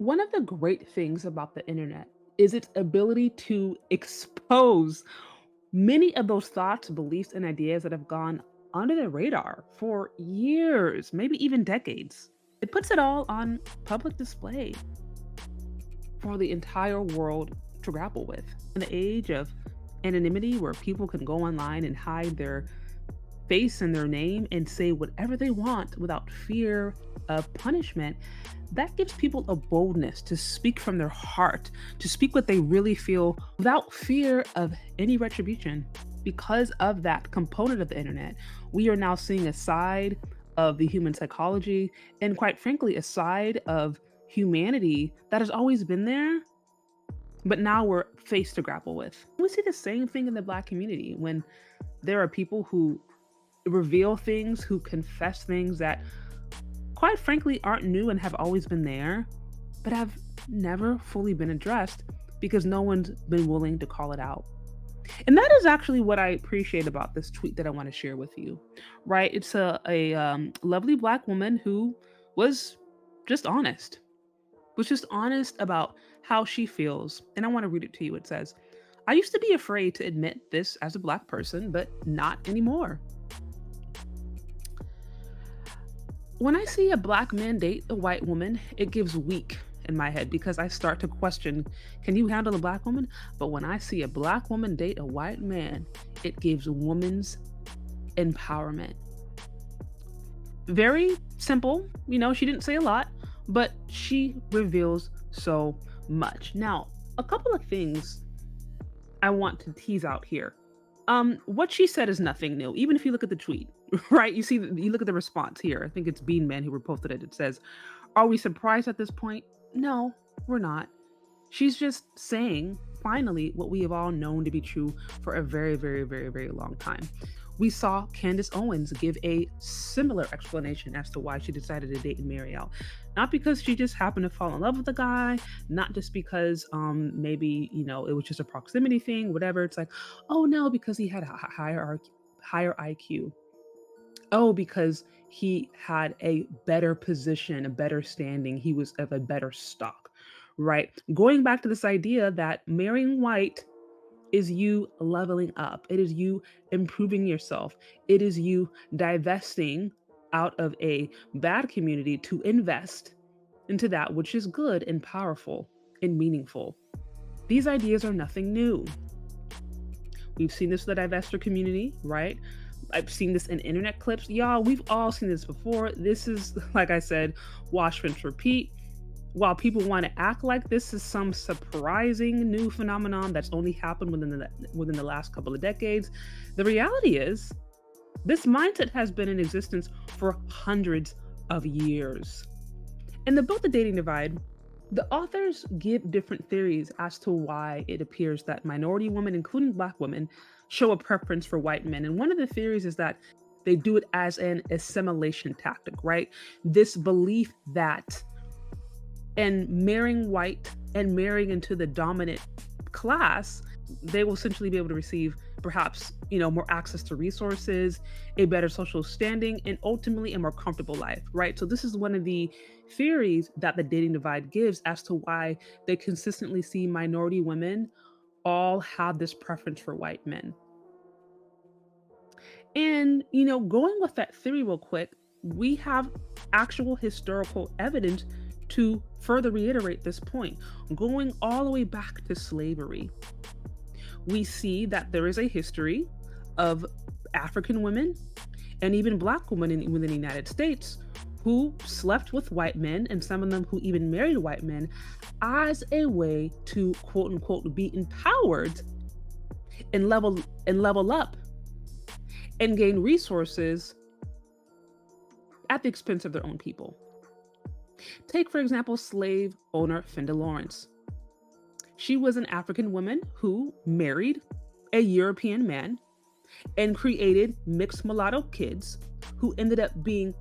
One of the great things about the internet is its ability to expose many of those thoughts, beliefs, and ideas that have gone under the radar for years, maybe even decades. It puts it all on public display for the entire world to grapple with. In the age of anonymity, where people can go online and hide their face and their name and say whatever they want without fear of punishment, that gives people a boldness to speak from their heart, to speak what they really feel without fear of any retribution. Because of that component of the internet, we are now seeing a side of the human psychology and, quite frankly, a side of humanity that has always been there, but now we're faced to grapple with. We see the same thing in the Black community when there are people who reveal things, who confess things that, quite frankly, aren't new and have always been there, but have never fully been addressed because no one's been willing to call it out. And that is actually what I appreciate about this tweet that I want to share with you, right? It's a lovely Black woman who was just honest, was just honest about how she feels. And I want to read it to you. It says, I used to be afraid to admit this as a Black person, but not anymore. When I see a Black man date a white woman, it gives weak in my head because I start to question, can you handle a Black woman? But when I see a Black woman date a white man, it gives women's empowerment. Very simple, she didn't say a lot, but she reveals so much. Now, a couple of things I want to tease out here. What she said is nothing new, even if you look at the tweet, right? You look at the response here. I think it's Bean Man who reposted it. It says, are we surprised at this point? No, we're not. She's just saying, finally, what we have all known to be true for a very, very, very, very long time. We saw Candace Owens give a similar explanation as to why she decided to date and marry out. Not because she just happened to fall in love with the guy, not just because maybe, it was just a proximity thing, whatever. It's like, oh no, because he had a higher IQ. Oh, because he had a better position, a better standing. He was of a better stock, right? Going back to this idea that marrying white is you leveling up. It is you improving yourself. It is you divesting out of a bad community to invest into that which is good and powerful and meaningful. These ideas are nothing new. We've seen this with the divestor community, right? I've seen this in internet clips. Y'all, we've all seen this before. This is, like I said, wash, rinse, repeat. While people want to act like this is some surprising new phenomenon that's only happened within the last couple of decades, the reality is this mindset has been in existence for hundreds of years. In the book The Dating Divide, the authors give different theories as to why it appears that minority women, including Black women, show a preference for white men. And one of the theories is that they do it as an assimilation tactic, right? This belief that and marrying white and marrying into the dominant class, they will essentially be able to receive perhaps, more access to resources, a better social standing, and ultimately a more comfortable life, right? So this is one of the theories that the dating divide gives as to why they consistently see minority women all have this preference for white men. And, going with that theory real quick, we have actual historical evidence to further reiterate this point. Going all the way back to slavery, we see that there is a history of African women and even Black women within the United States who slept with white men, and some of them who even married white men, as a way to quote unquote be empowered and level up and gain resources at the expense of their own people. Take, for example, slave owner Fenda Lawrenece. She was an African woman who married a European man and created mixed mulatto kids who ended up being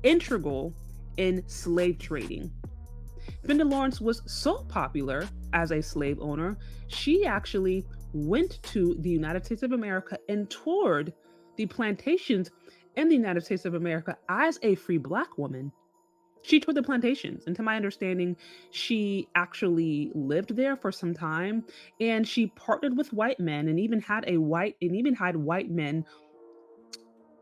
integral in slave trading. Fenda Lawrenece was so popular as a slave owner, she actually went to the United States of America and toured the plantations in the United States of America as a free Black woman. She toured the plantations, and to my understanding, she actually lived there for some time, and she partnered with white men and even had white men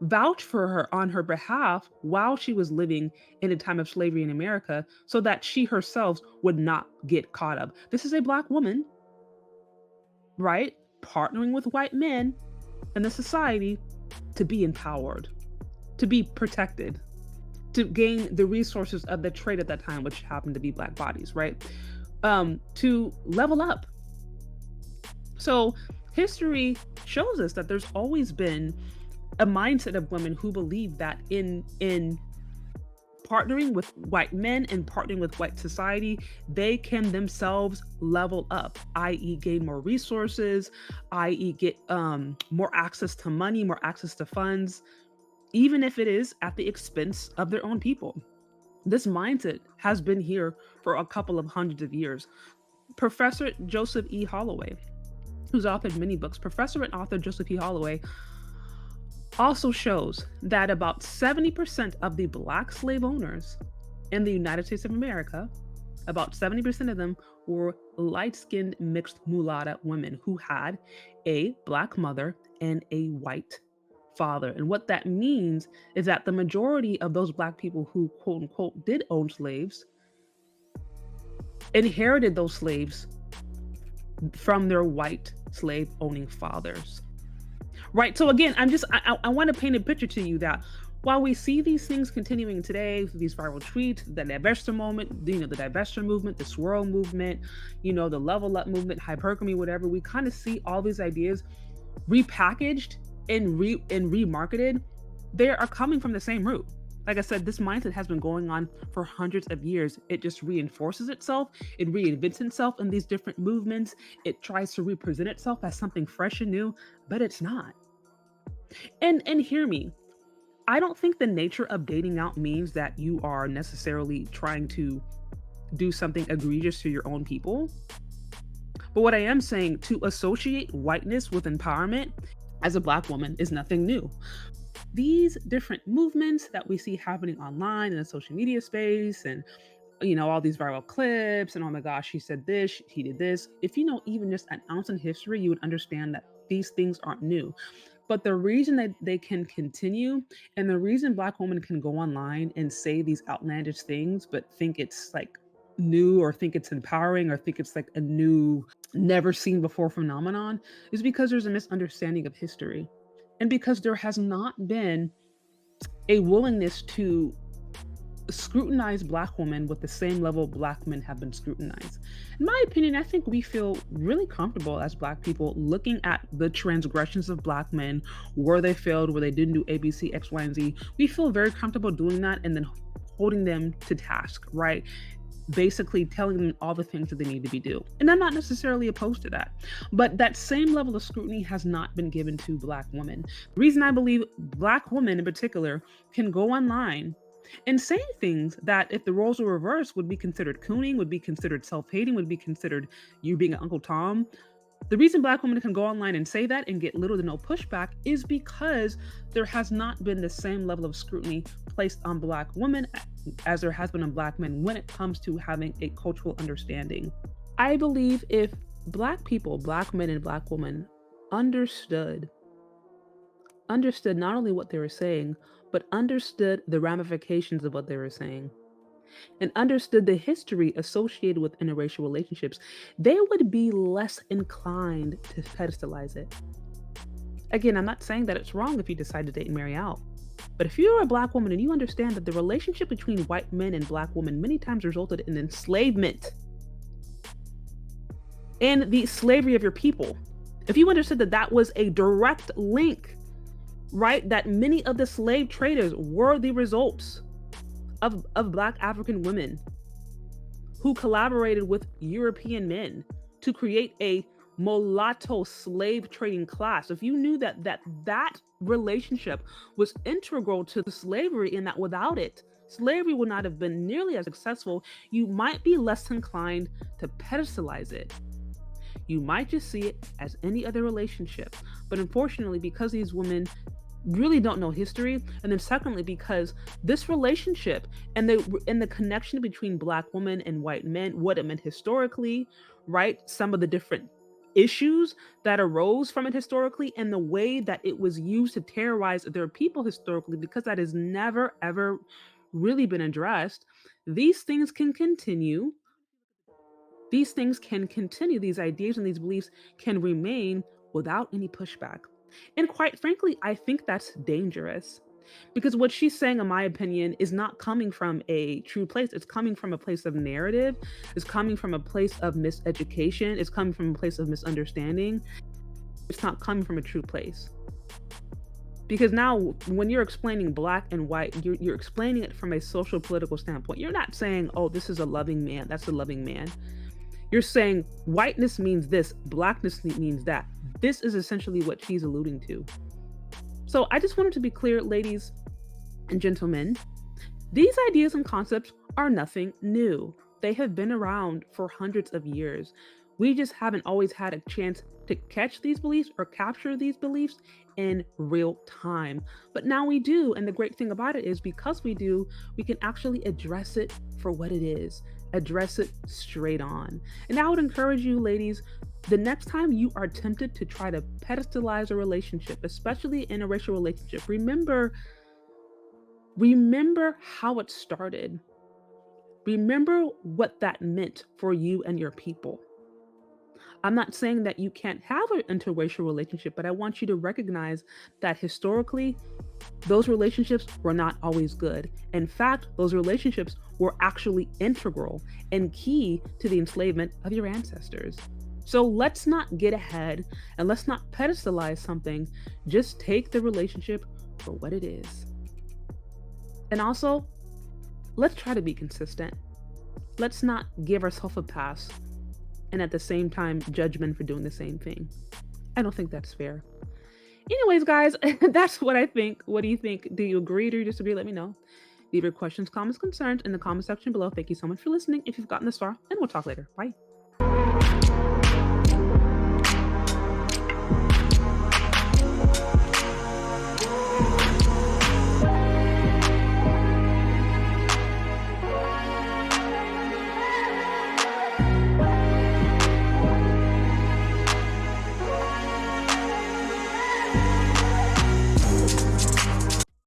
vouch for her on her behalf while she was living in a time of slavery in America so that she herself would not get caught up. This is a black woman, right? Partnering with white men in the society to be empowered, to be protected, to gain the resources of the trade at that time, which happened to be black bodies, right? To level up. So history shows us that there's always been a mindset of women who believe that in partnering with white men and partnering with white society, they can themselves level up, i.e., gain more resources, i.e., get more access to money, more access to funds, even if it is at the expense of their own people. This mindset has been here for a couple of hundreds of years. Professor Joseph E. Holloway, who's authored many books, Professor and author Joseph E. Holloway also shows that about 70% of the black slave owners in the United States of America, about 70% of them were light-skinned mixed mulatto women who had a black mother and a white father. And what that means is that the majority of those black people who quote unquote did own slaves inherited those slaves from their white slave owning fathers. Right. So again, I want to paint a picture to you that while we see these things continuing today, these viral tweets, the divestiture moment, the divestiture movement, the swirl movement, the level up movement, hypergamy, whatever, we kind of see all these ideas repackaged and remarketed. They are coming from the same root. Like I said, this mindset has been going on for hundreds of years. It just reinforces itself. It reinvents itself in these different movements. It tries to represent itself as something fresh and new, but it's not. And hear me. I don't think the nature of dating out means that you are necessarily trying to do something egregious to your own people. But what I am saying, to associate whiteness with empowerment as a black woman is nothing new. These different movements that we see happening online in the social media space and all these viral clips and oh my gosh, she said this, he did this. If you know even just an ounce in history, you would understand that these things aren't new. But the reason that they can continue and the reason black women can go online and say these outlandish things, but think it's like new or think it's empowering or think it's like a new, never seen before phenomenon is because there's a misunderstanding of history. And because there has not been a willingness to scrutinize black women with the same level black men have been scrutinized. In my opinion, I think we feel really comfortable as black people looking at the transgressions of black men, where they failed, where they didn't do A, B, C, X, Y, and Z. We feel very comfortable doing that and then holding them to task, right? Basically telling them all the things that they need to be do. And I'm not necessarily opposed to that. But that same level of scrutiny has not been given to black women. The reason I believe black women in particular can go online and say things that if the roles were reversed would be considered cooning, would be considered self-hating, would be considered you being an Uncle Tom. The reason black women can go online and say that and get little to no pushback is because there has not been the same level of scrutiny placed on black women as there has been on black men when it comes to having a cultural understanding. I believe if black people, black men and black women understood not only what they were saying, but understood the ramifications of what they were saying and understood the history associated with interracial relationships, they would be less inclined to pedestalize it. Again, I'm not saying that it's wrong if you decide to date and marry out. But if you're a black woman and you understand that the relationship between white men and black women many times resulted in enslavement and the slavery of your people, if you understood that that was a direct link, right, that many of the slave traders were the results of black African women who collaborated with European men to create a mulatto slave trading class. If you knew that relationship was integral to the slavery and that without it, slavery would not have been nearly as successful, you might be less inclined to pedestalize it. You might just see it as any other relationship. But unfortunately, because these women really don't know history, and then secondly because this relationship and the connection between black women and white men, what it meant historically, right? Some of the different issues that arose from it historically and the way that it was used to terrorize their people historically, because that has never ever really been addressed. These things can continue. These things can continue, these ideas and these beliefs can remain without any pushback. And quite frankly, I think that's dangerous because what she's saying, in my opinion, is not coming from a true place. It's coming from a place of narrative, it's coming from a place of miseducation, it's coming from a place of misunderstanding. It's not coming from a true place. Because now, when you're explaining black and white, you're explaining it from a social political standpoint. You're not saying, oh, this is a loving man, that's a loving man. You're saying whiteness means this, blackness means that. This is essentially what she's alluding to. So I just wanted to be clear, ladies and gentlemen, these ideas and concepts are nothing new. They have been around for hundreds of years. We just haven't always had a chance to catch these beliefs or capture these beliefs in real time. But now we do. And the great thing about it is because we do, we can actually address it for what it is, address it straight on. And I would encourage you, ladies, the next time you are tempted to try to pedestalize a relationship, especially in a racial relationship, remember how it started. Remember what that meant for you and your people. I'm not saying that you can't have an interracial relationship, but I want you to recognize that historically, those relationships were not always good. In fact, those relationships were actually integral and key to the enslavement of your ancestors. So let's not get ahead and let's not pedestalize something. Just take the relationship for what it is. And also, let's try to be consistent. Let's not give ourselves a pass and at the same time judge men for doing the same thing. I don't think that's fair. Anyways, guys, that's what I think. What do you think? Do you agree or do you disagree? Let me know. Leave your questions, comments, concerns in the comment section below. Thank you so much for listening if you've gotten this far, and we'll talk later. Bye.